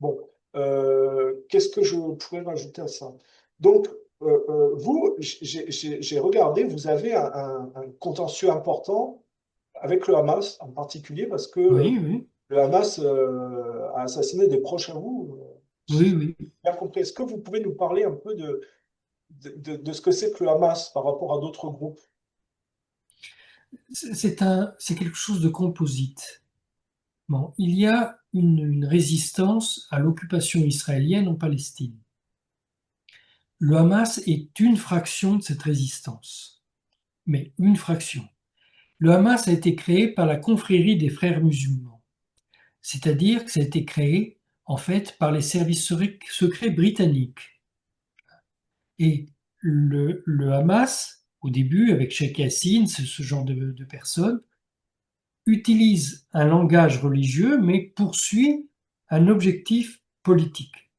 Bon, qu'est-ce que je pourrais rajouter à ça? Donc, vous, j'ai regardé, vous avez un contentieux important avec le Hamas en particulier parce que Oui, oui, le Hamas a assassiné des proches à vous. Si oui, j'ai oui. bien compris. Est-ce que vous pouvez nous parler un peu de ce que c'est que le Hamas par rapport à d'autres groupes? C'est quelque chose de composite. Bon, il y a une résistance à l'occupation israélienne en Palestine. Le Hamas est une fraction de cette résistance, mais une fraction. Le Hamas a été créé par la confrérie des frères musulmans, c'est-à-dire que ça a été créé en fait par les services secrets britanniques. Et le Hamas, au début, avec Sheikh Yassine, c'est ce genre de personnes, utilise un langage religieux, mais poursuit un objectif politique.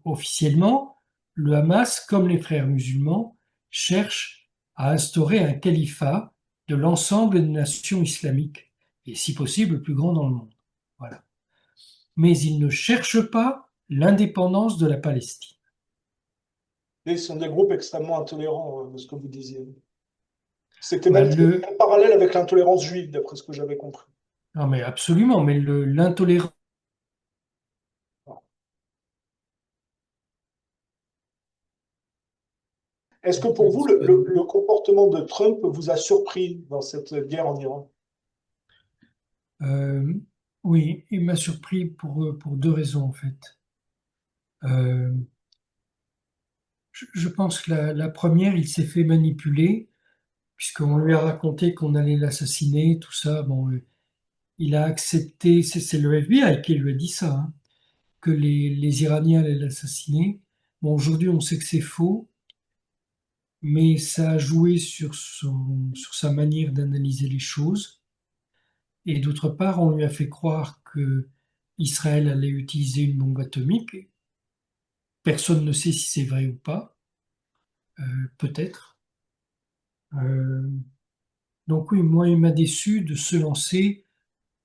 Officiellement, le Hamas, comme les frères musulmans, cherche à instaurer un califat de l'ensemble des nations islamiques, et si possible le plus grand dans le monde. Voilà. Mais il ne cherche pas l'indépendance de la Palestine. Et ce sont des groupes extrêmement intolérants, de ce que vous disiez. C'était Ben, même un parallèle avec l'intolérance juive, d'après ce que j'avais compris. non mais absolument, mais l'intolérance. Est-ce que pour vous, le comportement de Trump vous a surpris dans cette guerre en Iran? Euh, oui, il m'a surpris pour deux raisons en fait. Euh, je pense que la première, il s'est fait manipuler, puisqu'on lui a raconté qu'on allait l'assassiner, tout ça. Bon, il a accepté, c'est le FBI qui lui a dit ça, hein, que les Iraniens allaient l'assassiner. Bon, aujourd'hui, on sait que c'est faux, mais ça a joué sur sa manière d'analyser les choses. Et d'autre part, on lui a fait croire que Israël allait utiliser une bombe atomique. Personne ne sait si c'est vrai ou pas, peut-être. Euh, donc oui, moi, il m'a déçu de se lancer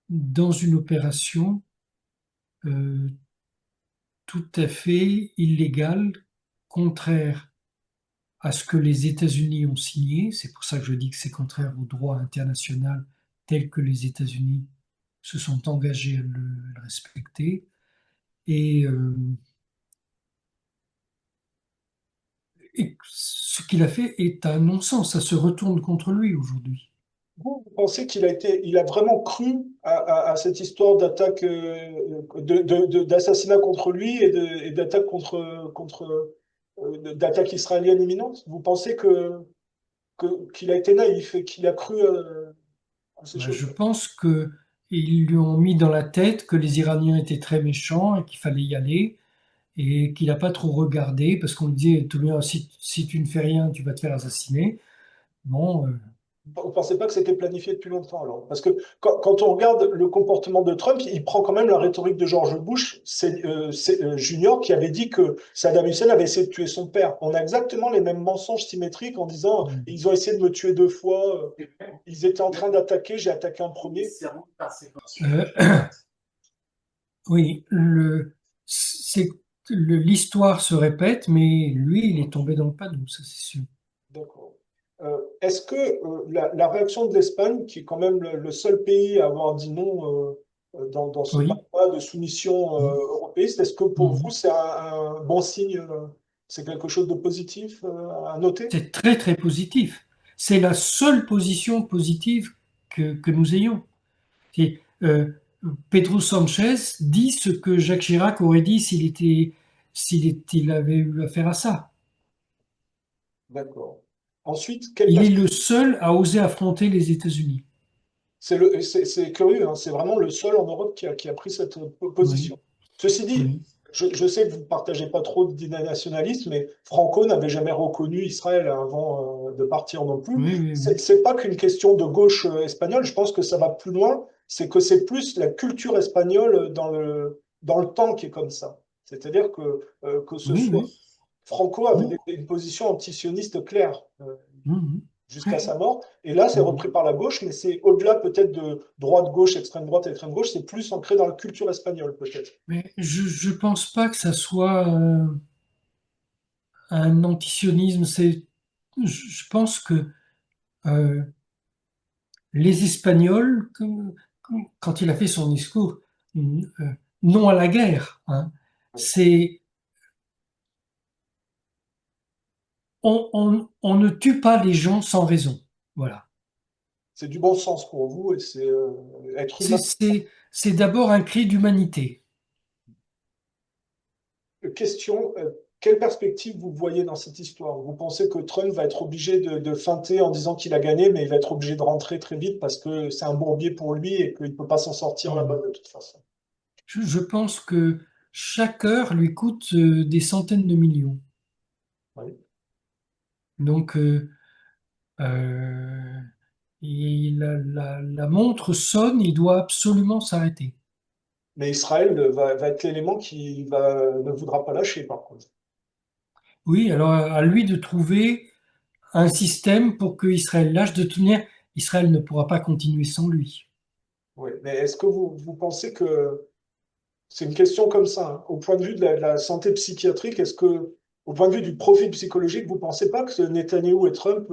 dans une opération euh, tout à fait illégale, contraire à ce que les États-Unis ont signé. C'est pour ça que je dis que c'est contraire au droit international tel que les États-Unis se sont engagés à le respecter. Et, euh, et ce qu'il a fait est un non-sens. Ça se retourne contre lui aujourd'hui. Vous pensez il a vraiment cru à cette histoire d'attaque, d'assassinat contre lui et d'attaque d'attaque israélienne imminente? Vous pensez qu'il a été naïf et qu'il a cru à ces Ben, je choses-là? pense que ils lui ont mis dans la tête que les Iraniens étaient très méchants et qu'il fallait y aller et qu'il n'a pas trop regardé parce qu'on lui disait tout bien si tu ne fais rien, tu vas te faire assassiner. Bon, Vous ne pensez pas que c'était planifié depuis longtemps alors? Parce que quand on regarde le comportement de Trump, il prend quand même la rhétorique de George Bush Junior qui avait dit que Saddam Hussein avait essayé de tuer son père. On a exactement les mêmes mensonges symétriques en disant ils ont essayé de me tuer deux fois, ils étaient en train d'attaquer, j'ai attaqué en premier. euh, oui, c'est, l'histoire se répète, mais lui, il est tombé dans le panneau, ça c'est sûr. D'accord. Est-ce que la réaction de l'Espagne, qui est quand même le seul pays à avoir dit non dans ce Oui. mandat de soumission européiste, est-ce que pour vous Mhm. c'est un bon signe, c'est quelque chose de positif à noter? C'est très très positif. C'est la seule position positive que nous ayons. Et, Pedro Sanchez dit ce que Jacques Chirac aurait dit s'il avait eu affaire à ça. D'accord. Ensuite, quelle Il est perspective? le seul à oser affronter les États-Unis. C'est curieux, hein, c'est vraiment le seul en Europe qui a pris cette Oui, position. Ceci dit, oui, je sais que vous ne partagez pas trop d'idées nationalistes, mais Franco n'avait jamais reconnu Israël avant de partir non plus. oui, oui, oui. C'est pas qu'une question de gauche espagnole, je pense que ça va plus loin, c'est que c'est plus la culture espagnole dans le temps qui est comme ça. C'est-à-dire que ce Oui, soit oui. Franco avait Mhm, une position antisioniste claire. mhm. jusqu'à sa mort. Et là, c'est Mhm. repris par la gauche, mais c'est au-delà peut-être de droite-gauche, extrême-droite, extrême-gauche, c'est plus ancré dans la culture espagnole, peut-être. Mais je pense pas que ça soit un antisionisme. Je pense que euh, les Espagnols, quand il a fait son discours, non à la guerre, hein, c'est on ne tue pas les gens sans raison. Voilà. C'est du bon sens pour vous et c'est être humain. C'est d'abord un cri d'humanité. Question, quelle perspective vous voyez dans cette histoire? Vous pensez que Trump va être obligé de feinter en disant qu'il a gagné, mais il va être obligé de rentrer très vite parce que c'est un bourbier pour lui et qu'il ne peut pas s'en sortir là-bas de toute façon? Je pense que chaque heure lui coûte des centaines de millions. Oui. Donc, euh, la montre sonne, il doit absolument s'arrêter. Mais Israël va être l'élément qui ne voudra pas lâcher, par contre. Oui, alors à lui de trouver un système pour que Israël lâche de tenir. Israël ne pourra pas continuer sans lui. Oui. Mais est-ce que vous pensez que c'est une question comme ça, hein, au point de vue de la santé psychiatrique, est-ce que, au point de vue du profil psychologique, vous ne pensez pas que Netanyahou et Trump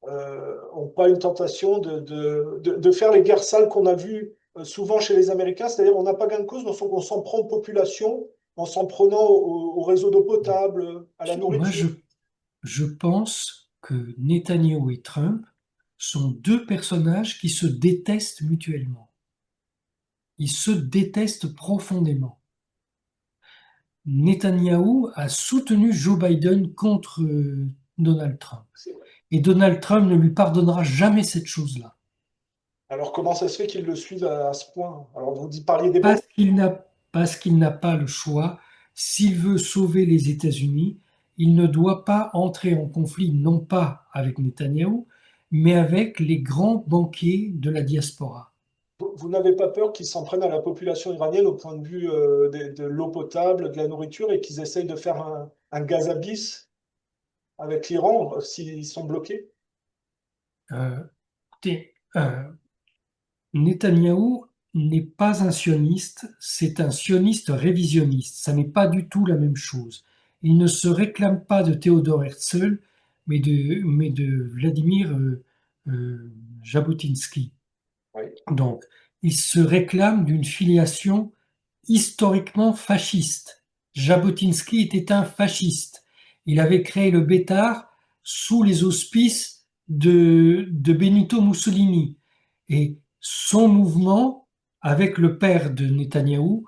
ont pas une tentation de faire les guerres sales qu'on a vues souvent chez les Américains, c'est-à-dire on n'a pas gain de cause, on s'en prend aux populations en s'en prenant au réseau d'eau potable, à la Moi, nourriture. je pense que Netanyahou et Trump sont deux personnages qui se détestent mutuellement. Ils se détestent profondément. Netanyahou a soutenu Joe Biden contre Donald Trump. C'est vrai. Et Donald Trump ne lui pardonnera jamais cette chose-là. Alors comment ça se fait qu'ils le suivent à ce point? Alors parliez des bons. Parce qu'il n'a pas le choix. S'il veut sauver les États-Unis, il ne doit pas entrer en conflit, non pas avec Netanyahou, mais avec les grands banquiers de la diaspora. Vous n'avez pas peur qu'ils s'en prennent à la population iranienne au point de vue de l'eau potable, de la nourriture, et qu'ils essayent de faire un gaz à bis avec l'Iran s'ils sont bloqués? Euh, Netanyahou n'est pas un sioniste, c'est un sioniste révisionniste. Ça n'est pas du tout la même chose. Il ne se réclame pas de Théodore Herzl, mais de Vladimir Jabotinsky. Oui, Donc, il se réclame d'une filiation historiquement fasciste. Jabotinsky était un fasciste. Il avait créé le Bétar sous les auspices de Benito Mussolini. Et son mouvement, avec le père de Netanyahou,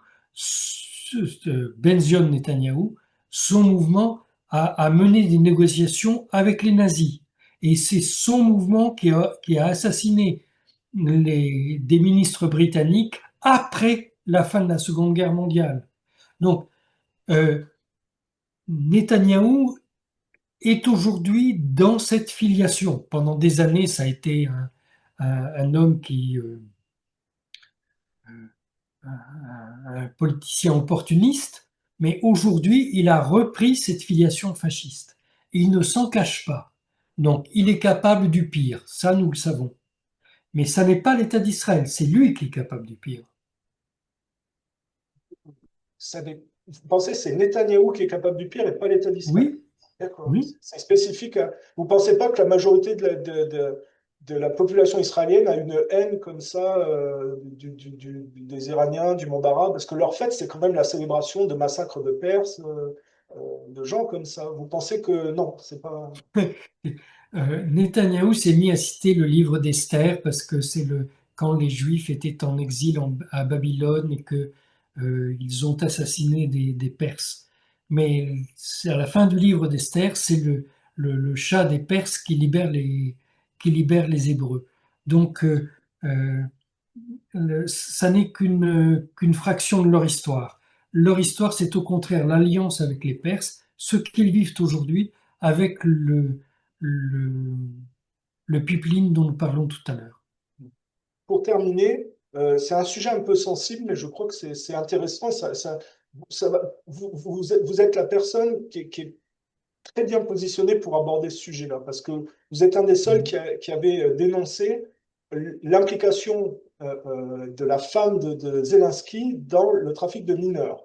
Benzion Netanyahou, son mouvement a mené des négociations avec les nazis. Et c'est son mouvement qui a assassiné des ministres britanniques après la fin de la Seconde Guerre mondiale. Donc, euh, Netanyahou est aujourd'hui dans cette filiation. Pendant des années, ça a été un homme un politicien opportuniste, mais aujourd'hui, il a repris cette filiation fasciste. Et il ne s'en cache pas. Donc, il est capable du pire, ça nous le savons. Mais ça n'est pas l'État d'Israël, c'est lui qui est capable du pire. vous pensez que c'est Netanyahou qui est capable du pire et pas l'État d'Israël? Oui, D'accord. oui. C'est spécifique. Vous ne pensez pas que la majorité de la population israélienne a une haine comme ça des Iraniens, du monde arabe? Parce que leur fête, c'est quand même la célébration de massacres de Perses, de gens comme ça. Vous pensez que non, c'est pas. Netanyahou s'est mis à citer le livre d'Esther parce que c'est quand les Juifs étaient en exil à Babylone et que ils ont assassiné des Perses. Mais c'est à la fin du livre d'Esther, c'est le chat des Perses qui libère les Hébreux. Donc, euh, ça n'est qu'une fraction de leur histoire. Leur histoire, c'est au contraire l'alliance avec les Perses, ce qu'ils vivent aujourd'hui avec le, le pipeline dont nous parlons tout à l'heure. Pour terminer, c'est un sujet un peu sensible, mais je crois que c'est intéressant. Vous êtes la personne qui est très bien positionné pour aborder ce sujet-là, parce que vous êtes un des seuls Mhm. qui avait dénoncé l'implication de la femme de Zelensky dans le trafic de mineurs.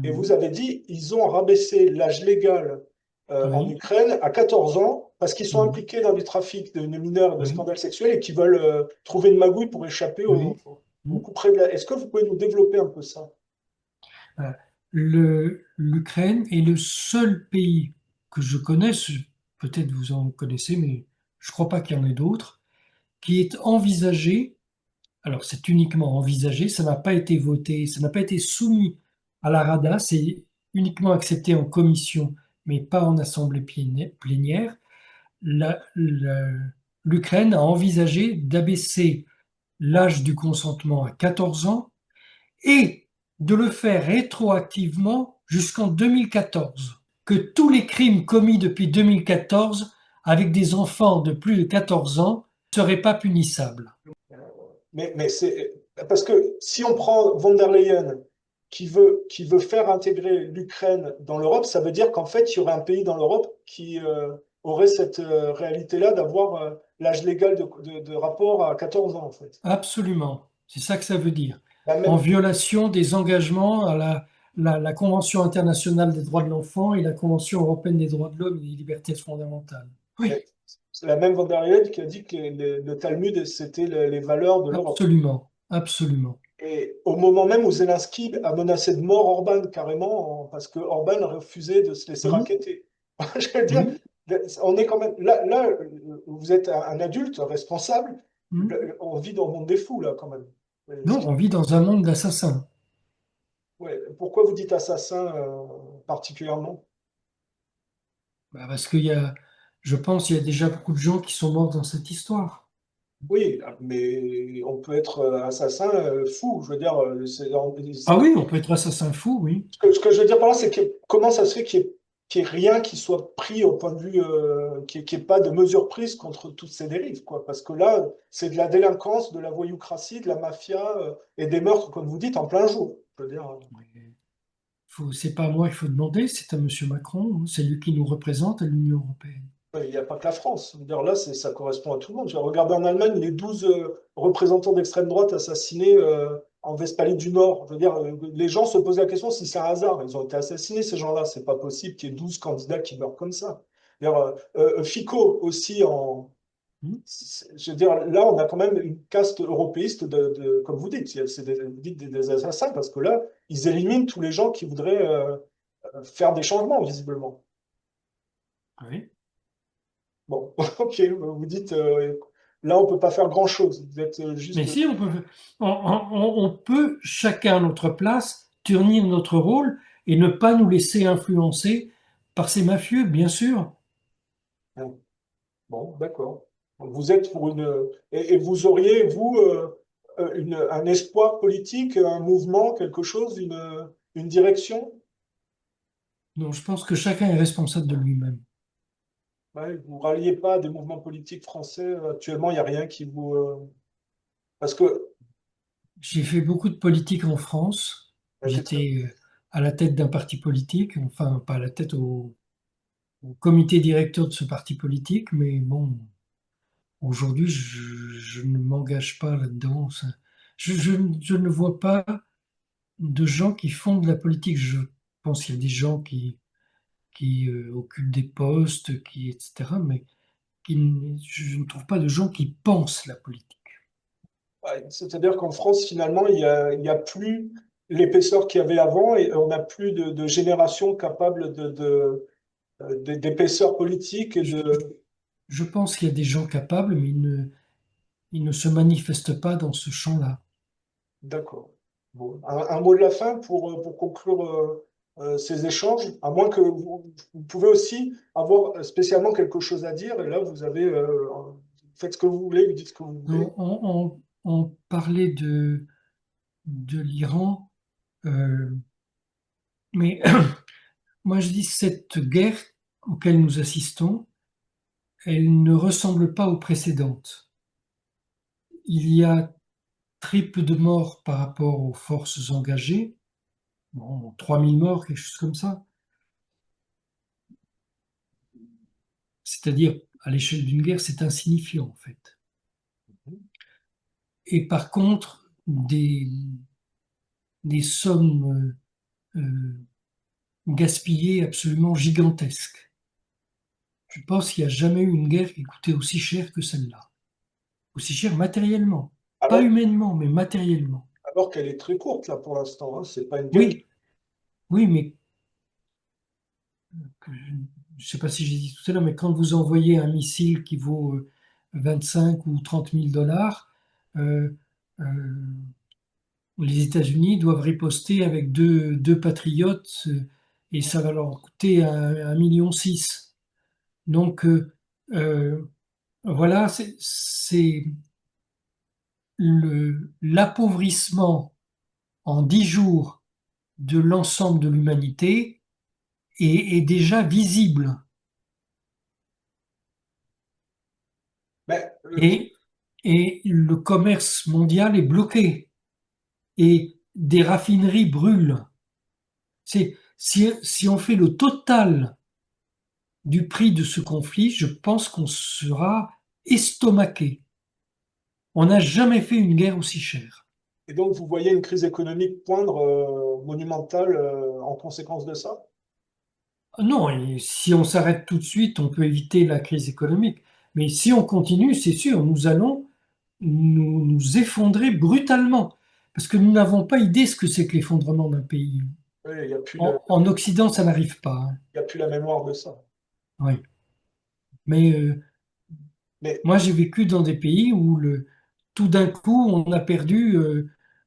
Et vous Mhm. avez dit, ils ont rabaissé l'âge légal en Oui, Ukraine à 14 ans parce qu'ils sont mhm. impliqués dans du trafic de mineurs, de Oui, scandales sexuels et qui veulent trouver une magouille pour échapper oui. au Mhm. coup près de la... Est-ce que vous pouvez nous développer un peu ça? Voilà. L'Ukraine est le seul pays que je connaisse, peut-être vous en connaissez, mais je ne crois pas qu'il y en ait d'autres, qui est envisagé, alors c'est uniquement envisagé, ça n'a pas été voté, ça n'a pas été soumis à la Rada, c'est uniquement accepté en commission, mais pas en assemblée plénière. La- la- L'Ukraine a envisagé d'abaisser l'âge du consentement à 14 ans et de le faire rétroactivement jusqu'en 2014. Que tous les crimes commis depuis 2014 avec des enfants de plus de 14 ans ne seraient pas punissables. Mais c'est parce que si on prend von der Leyen qui veut faire intégrer l'Ukraine dans l'Europe, ça veut dire qu'en fait, il y aurait un pays dans l'Europe qui aurait cette réalité-là d'avoir l'âge légal de rapport à 14 ans, en fait. Absolument, c'est ça que ça veut dire. La En même, violation des engagements à la Convention internationale des droits de l'enfant et la Convention européenne des droits de l'homme et des libertés fondamentales. Oui, mais c'est la même von der Leyen qui a dit que le Talmud, c'était les valeurs de l'Europe. absolument, absolument. Et au moment même où Zelensky a menacé de mort Orban carrément, parce que Orban a refusé de se laisser Mhm, racketter. Je veux dire, oui, on est quand même là, vous êtes un adulte responsable. mhm. On vit dans le monde des fous là quand même. Non, on vit dans un monde d'assassins. Ouais, pourquoi vous dites assassin particulièrement? Bah, parce je pense qu'il y a déjà beaucoup de gens qui sont morts dans cette histoire. Oui, mais on peut être assassin fou. Je veux dire, Ah oui, on peut être assassin fou, oui. ce que je veux dire par là, c'est que comment ça se fait qu'il y ait rien qui soit pris au point de vue, qu'il n'y ait pas de mesures prises contre toutes ces dérives, quoi. Parce que là, c'est de la délinquance, de la voyoucratie, de la mafia et des meurtres, comme vous dites, en plein jour. Je veux dire, C'est pas à moi qu'il faut demander, c'est à Monsieur Macron, hein. C'est lui qui nous représente à l'Union européenne. il n'y a pas que la France. Je veux dire, là, ça correspond à tout le monde. Regardez en Allemagne les 12 représentants d'extrême droite assassinés en Westphalie du Nord. Je veux dire, les gens se posent la question si c'est un hasard. Ils ont été assassinés, ces gens-là. C'est pas possible qu'il y ait 12 candidats qui meurent comme ça. Fico aussi Hmm. je veux dire, là, on a quand même une caste européiste comme vous dites, vous dites des assassins parce que là, ils éliminent tous les gens qui voudraient faire des changements, visiblement. Oui. Bon, ok, vous dites, là, on peut pas faire grand-chose. Vous êtes Mais juste. si, on peut, chacun à notre place, tenir notre rôle et ne pas nous laisser influencer par ces mafieux, bien sûr. Bon, d'accord. Donc, vous êtes pour une. Et vous auriez, vous, un espoir politique, un mouvement, quelque chose, une direction? Donc je pense que chacun est responsable de lui-même. Ouais, vous ne ralliez pas à des mouvements politiques français. Actuellement, il n'y a rien qui vous. Parce que. J'ai fait beaucoup de politique en France. Qu'est-ce que- J'étais à la tête d'un parti politique, enfin pas à la tête au comité directeur de ce parti politique, mais bon, aujourd'hui, je ne m'engage pas là-dedans. Je ne vois pas de gens qui font de la politique. Je pense qu'il y a des gens qui occupent des postes, etc., mais je ne trouve pas de gens qui pensent la politique. ouais, c'est-à-dire qu'en France, finalement, il y a plus l'épaisseur qu'il y avait avant et on n'a plus de génération capable d'épaisseur politique et Je, de. je pense qu'il y a des gens capables, mais ils ne se manifestent pas dans ce champ-là. D'accord. Bon, un mot de la fin pour conclure ces échanges, à moins que vous pouvez aussi avoir spécialement quelque chose à dire, et là vous avez faites ce que vous voulez, vous dites ce que vous voulez. On parlait de l'Iran, euh, mais moi je dis cette guerre auquel nous assistons, elle ne ressemble pas aux précédentes. Il y a très peu de morts par rapport aux forces engagées, bon, 3000 morts, quelque chose comme ça. c'est-à-dire à l'échelle d'une guerre, c'est insignifiant en fait. Et par contre, des sommes gaspillées absolument gigantesques. Je pense qu'il n'y a jamais eu une guerre qui coûtait aussi cher que celle-là. Aussi cher matériellement. Pas Alors, humainement, mais matériellement. alors qu'elle est très courte là pour l'instant, hein. C'est pas une guerre qui... Oui, oui, mais je ne sais pas si j'ai dit tout à l'heure, mais quand vous envoyez un missile qui vaut 25 ou 30 000 dollars, euh, euh, les États-Unis doivent riposter avec deux patriotes et ça va leur coûter 1,6 million. Donc voilà, c'est l'appauvrissement en 10 jours de l'ensemble de l'humanité est déjà visible. Mais, Et, et le commerce mondial est bloqué et des raffineries brûlent. Si on fait le total du prix de ce conflit, je pense qu'on sera estomaqué. On n'a jamais fait une guerre aussi chère. et donc, vous voyez une crise économique poindre, monumentale, en conséquence de ça? Non, et si on s'arrête tout de suite, on peut éviter la crise économique. Mais si on continue, c'est sûr, nous allons nous effondrer brutalement. Parce que nous n'avons pas idée ce que c'est que l'effondrement d'un pays. Oui, il n'y a plus En Occident, ça n'arrive pas, hein. il y a plus la mémoire de ça. Oui. Mais Mais, moi, j'ai vécu dans des pays où tout d'un coup, on a perdu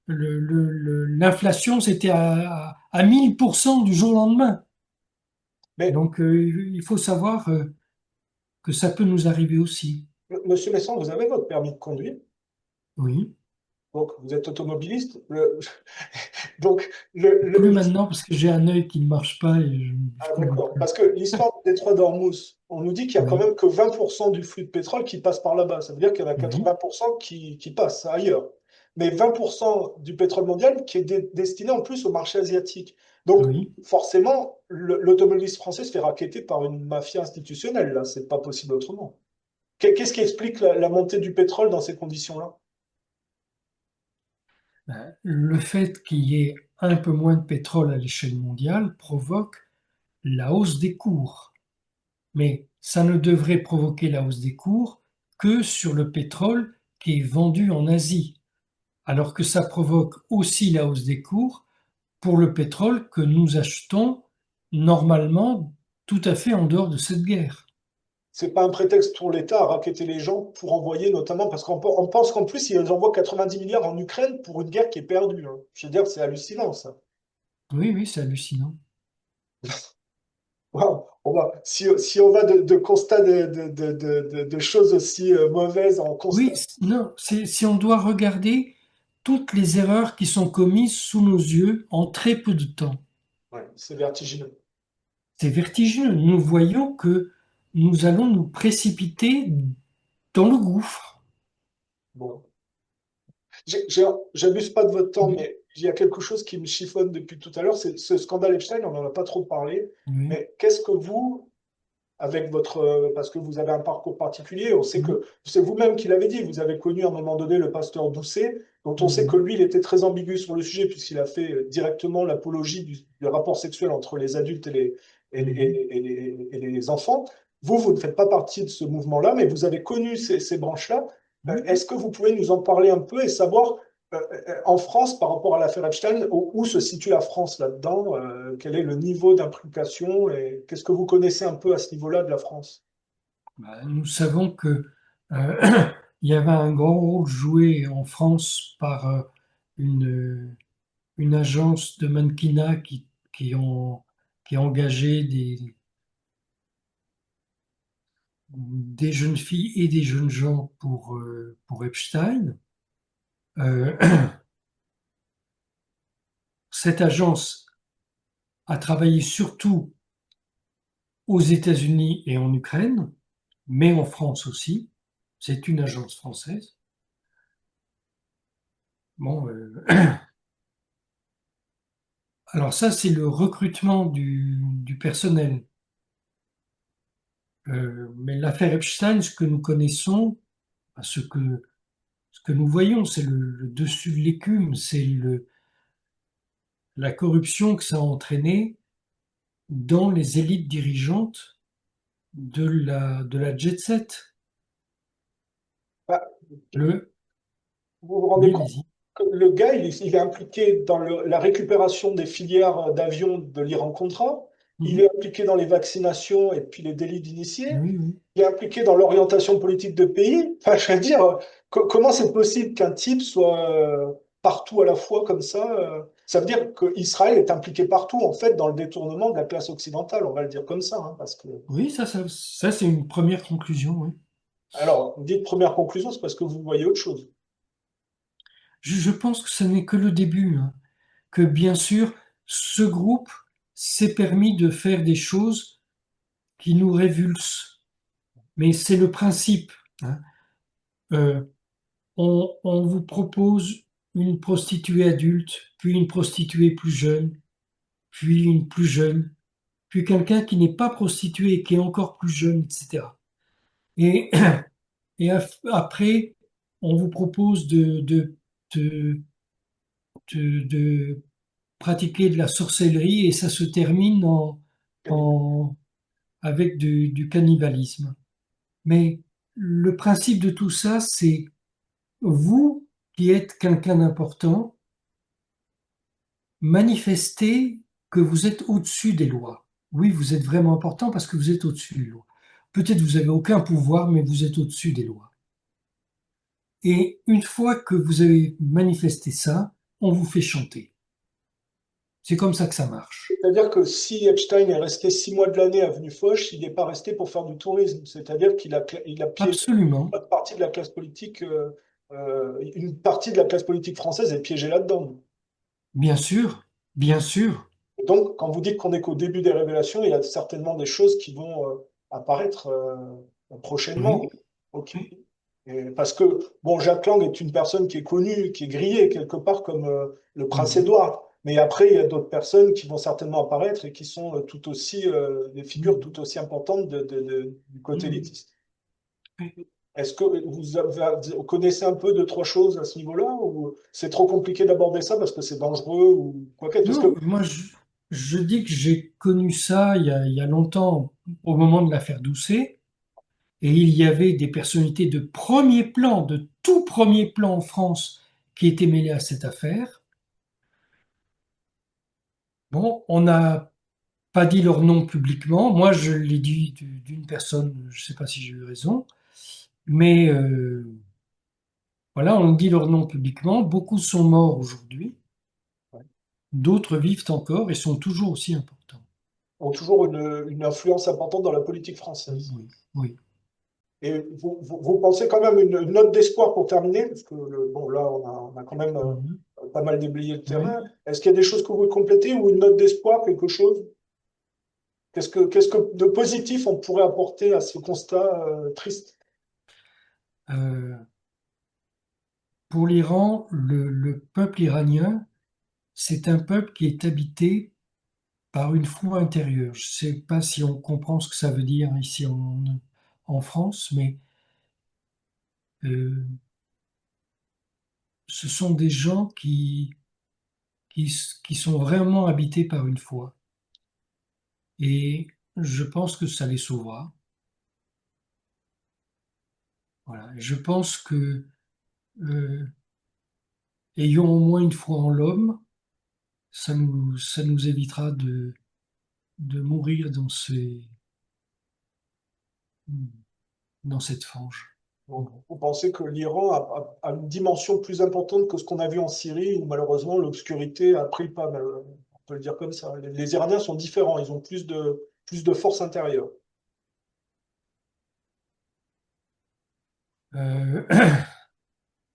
l'inflation, c'était à 1000% du jour au lendemain. mais Donc, il faut savoir que ça peut nous arriver aussi. Monsieur Messon, vous avez votre permis de conduire, Oui. donc vous êtes automobiliste. Donc, Plus maintenant parce que j'ai un œil qui ne marche pas et je ah, conduis d'accord. plus. Parce que l'histoire du détroit d'Ormuz, on nous dit qu'il y a quand Oui. même que 20% du flux de pétrole qui passe par là-bas. Ça veut dire qu'il y en a Oui. 80% qui passent ailleurs. Mais 20% du pétrole mondial qui est destiné en plus au marché asiatique. Donc, Oui. forcément, l'automobiliste français se fait racketter par une mafia institutionnelle, là. C'est pas possible autrement. Qu'est-ce qui explique la montée du pétrole dans ces conditions-là? Le fait qu'il y ait un peu moins de pétrole à l'échelle mondiale provoque la hausse des cours. Mais ça ne devrait provoquer la hausse des cours que sur le pétrole qui est vendu en Asie, alors que ça provoque aussi la hausse des cours pour le pétrole que nous achetons normalement tout à fait en dehors de cette guerre. C'est pas un prétexte pour l'État à racketter les gens pour envoyer notamment, parce on pense qu'en plus, ils envoient 90 milliards en Ukraine pour une guerre qui est perdue, hein. Je veux dire, c'est hallucinant, ça. Oui, oui, c'est hallucinant. Waouh, si on va de constats de choses aussi mauvaises en constat, Oui, non, si on doit regarder toutes les erreurs qui sont commises sous nos yeux en très peu de temps. ouais, c'est vertigineux. C'est vertigineux. Nous voyons que nous allons nous précipiter dans le gouffre. Bon, j'abuse pas de votre temps, Oui, mais il y a quelque chose qui me chiffonne depuis tout à l'heure, c'est ce scandale Epstein, on n'en a pas trop parlé, oui, mais qu'est-ce que vous, avec votre, parce que vous avez un parcours particulier, on sait oui, que c'est vous-même qui l'avez dit, vous avez connu à un moment donné le pasteur Doucet, dont on sait que oui, lui, il était très ambigu sur le sujet, puisqu'il a fait directement l'apologie du rapport sexuel entre les adultes oui, et les enfants. Vous ne faites pas partie de ce mouvement-là, mais vous avez connu ces branches-là. oui. Est-ce que vous pouvez nous en parler un peu et savoir, en France, par rapport à l'affaire Epstein, où se situe la France là-dedans? Quel est le niveau d'implication et qu'est-ce que vous connaissez un peu à ce niveau-là de la France? Bah, nous savons que il y avait un grand rôle joué en France par une, une agence de mannequinat qui a engagé des jeunes filles et des jeunes gens pour Epstein. Euh, cette agence a travaillé surtout aux États-Unis et en Ukraine, mais en France aussi. C'est une agence française. Bon, alors ça, c'est le recrutement du personnel. Mais l'affaire Epstein, ce que nous connaissons, enfin, ce que nous voyons, c'est le dessus de l'écume, c'est la corruption que ça a entraîné dans les élites dirigeantes de la jet set. Bah, Le, vous vous rendez oui, compte allez-y. que le gars, il est impliqué dans la récupération des filières d'avions de l'Iran-Contra, il Mhm. est impliqué dans les vaccinations et puis les délits d'initiés, Oui, oui. il est impliqué dans l'orientation politique de pays. Enfin, je veux dire, comment c'est possible qu'un type soit partout à la fois comme ça? Ça veut dire qu'Israël est impliqué partout, en fait, dans le détournement de la classe occidentale, on va le dire comme ça, hein, parce que... Oui, ça c'est une première conclusion, oui. Alors, vous dites première conclusion, c'est parce que vous voyez autre chose. Je pense que ce n'est que le début, hein. Que bien sûr, ce groupe s'est permis de faire des choses qui nous révulsent. Mais c'est le principe, hein. Euh, on vous propose une prostituée adulte, puis une prostituée plus jeune, puis une plus jeune, puis quelqu'un qui n'est pas prostitué et qui est encore plus jeune, etc. Et, après, on vous propose de pratiquer de la sorcellerie et ça se termine en- avec du cannibalisme. Mais le principe de tout ça, c'est vous qui êtes quelqu'un d'important, manifestez que vous êtes au-dessus des lois. Oui, vous êtes vraiment important parce que vous êtes au-dessus des lois. Peut-être vous n'avez aucun pouvoir, mais vous êtes au-dessus des lois. Et une fois que vous avez manifesté ça, on vous fait chanter. C'est comme ça que ça marche. C'est-à-dire que si Epstein est resté 6 mois de l'année à Avenue Foch, il n'est pas resté pour faire du tourisme. C'est-à-dire qu'il a piégé Absolument. une partie de la classe politique, une partie de la classe politique française est piégée là-dedans. Bien sûr, bien sûr. Et donc, quand vous dites qu'on est qu'au début des révélations, il y a certainement des choses qui vont apparaître prochainement. Oui, Ok. oui. Parce que, bon, Jacques Lang est une personne qui est connue, qui est grillée quelque part comme le prince Mhm. Édouard. Mais après, il y a d'autres personnes qui vont certainement apparaître et qui sont tout aussi, des figures Mhm. tout aussi importantes du côté Mhm. élitiste. Oui. Est-ce que vous connaissez un peu de trois choses à ce niveau-là ou c'est trop compliqué d'aborder ça parce que c'est dangereux ou quoi que ce soit? Parce Non, que je dis que j'ai connu ça il y a longtemps, au moment de l'affaire Doucet, et il y avait des personnalités de premier plan, de tout premier plan en France, qui étaient mêlées à cette affaire. Bon, on n'a pas dit leur nom publiquement. Moi, je l'ai dit d'une personne, je ne sais pas si j'ai eu raison, mais voilà, on dit leur nom publiquement. Beaucoup sont morts aujourd'hui, d'autres vivent encore et sont toujours aussi importants. ont toujours une influence importante dans la politique française. Oui, oui. Et vous pensez quand même une note d'espoir pour terminer, parce que bon, là, on a quand même Mhm. pas mal déblayé le Oui. terrain. Est-ce qu'il y a des choses que vous voulez compléter ou une note d'espoir, quelque chose? Qu'est-ce que de positif on pourrait apporter à ce constat triste? Euh, pour l'Iran, le peuple iranien, c'est un peuple qui est habité par une foi intérieure. Je ne sais pas si on comprend ce que ça veut dire ici en France, mais euh, ce sont des gens qui sont vraiment habités par une foi. Et je pense que ça les sauvera. Voilà. Je pense que euh, ayons au moins une foi en l'homme, ça nous évitera de mourir dans cette fange. Donc, vous pensez que l'Iran a une dimension plus importante que ce qu'on a vu en Syrie, où malheureusement l'obscurité a pris le pas, on peut le dire comme ça. Les Iraniens sont différents, ils ont plus de force intérieure. Euh,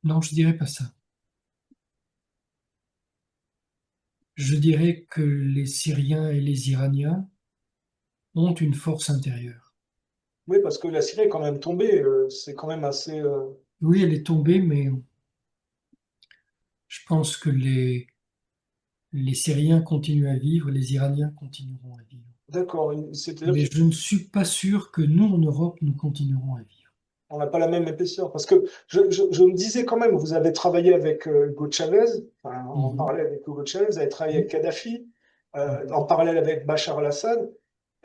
non, je dirais pas ça. Je dirais que les Syriens et les Iraniens ont une force intérieure. Oui, parce que la Syrie est quand même tombée, c'est quand même assez... Oui, elle est tombée, mais je pense que les Syriens continuent à vivre, les Iraniens continueront à vivre. D'accord. C'est-à-dire Mais je ne suis pas sûr que nous, en Europe, nous continuerons à vivre. qu'on n'a pas la même épaisseur. Parce que je me disais quand même, vous avez travaillé avec Hugo Chavez, enfin, en Mhm. parallèle avec Hugo Chavez, vous avez travaillé avec Mhm. Kadhafi, Mhm. en parallèle avec Bachar al-Assad.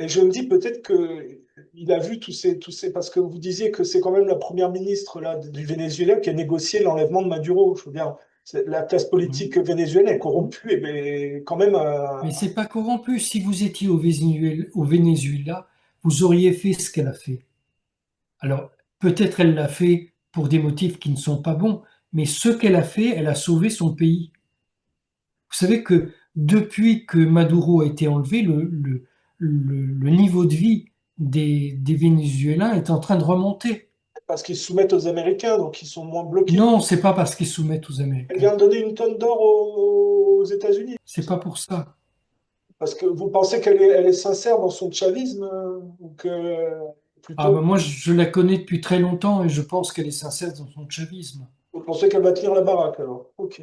Et je me dis peut-être que il a vu parce que vous disiez que c'est quand même la première ministre là, du Venezuela qui a négocié l'enlèvement de Maduro. Je veux dire, la classe Oui. politique vénézuélienne est corrompue, et mais quand même, Mais c'est pas corrompu. Si vous étiez au Venezuela, vous auriez fait ce qu'elle a fait. Alors, peut-être elle l'a fait pour des motifs qui ne sont pas bons, mais ce qu'elle a fait, elle a sauvé son pays. Vous savez que depuis que Maduro a été enlevé, le niveau de vie des Vénézuéliens est en train de remonter. parce qu'ils se soumettent aux Américains, donc ils sont moins bloqués. Non, c'est pas parce qu'ils soumettent aux Elle vient Américains. de donner une tonne d'or aux États-Unis. C'est pas pour ça. Parce que vous pensez qu'elle est sincère dans son chavisme, ou que Ah plutôt ben moi, je la connais depuis très longtemps et je pense qu'elle est sincère dans son chavisme. vous pensez qu'elle va tenir la baraque alors? Ok.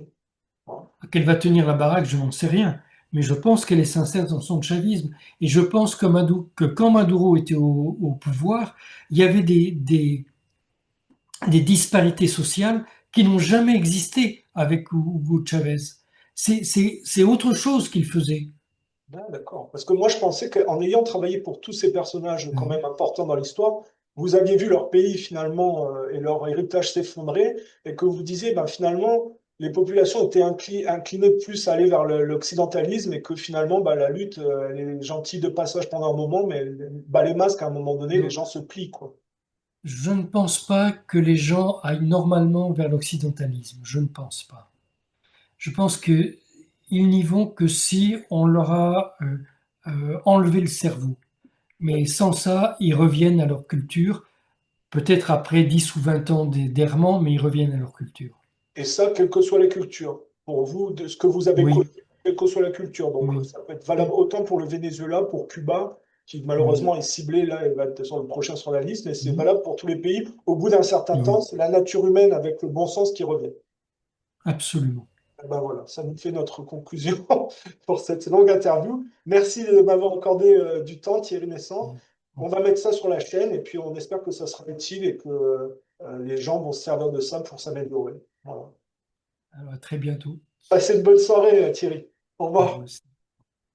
Bon. Qu'elle va tenir la baraque, je n'en sais rien. Mais je pense qu'elle est sincère dans son chavisme. Et je pense que quand Maduro était au pouvoir, il y avait des disparités sociales qui n'ont jamais existé avec Hugo Chavez. C'est autre chose qu'il faisait. Ah, d'accord. Parce que moi, je pensais qu'en ayant travaillé pour tous ces personnages quand même Mhm. importants dans l'histoire, vous aviez vu leur pays finalement et leur héritage s'effondrer, et que vous disiez, ben, finalement, les populations étaient inclinées plus à aller vers l'occidentalisme, et que finalement, ben, la lutte, elle est gentille de passage pendant un moment, mais ben, les masques, à un moment donné, les Non, gens se plient, quoi. je ne pense pas que les gens aillent normalement vers l'occidentalisme. Je ne pense pas. Je pense qu'ils n'y vont que si on leur a enlevé le cerveau. Mais sans ça, ils reviennent à leur culture, peut-être après 10 ou 20 ans d'errement, mais ils reviennent à leur culture. Et ça, quelle que soit la culture. Pour vous, de ce que vous avez connu, Oui, quelle que soit la culture. Donc, oui, ça peut être valable autant pour le Venezuela, pour Cuba, qui oui. malheureusement est ciblé, là, et va être sur le prochain sur la liste, mais c'est Mhm. valable pour tous les pays. Au bout d'un certain temps, Oui, c'est la nature humaine avec le bon sens qui revient. absolument. Eh ben voilà, ça nous fait notre conclusion pour cette longue interview. Merci de m'avoir accordé du temps, Thierry Naissant. On va mettre ça sur la chaîne et puis on espère que ça sera utile et que les gens vont se servir de ça pour s'améliorer. Voilà. Alors, à très bientôt. Passez une bonne soirée, Thierry. Au À vous revoir. aussi.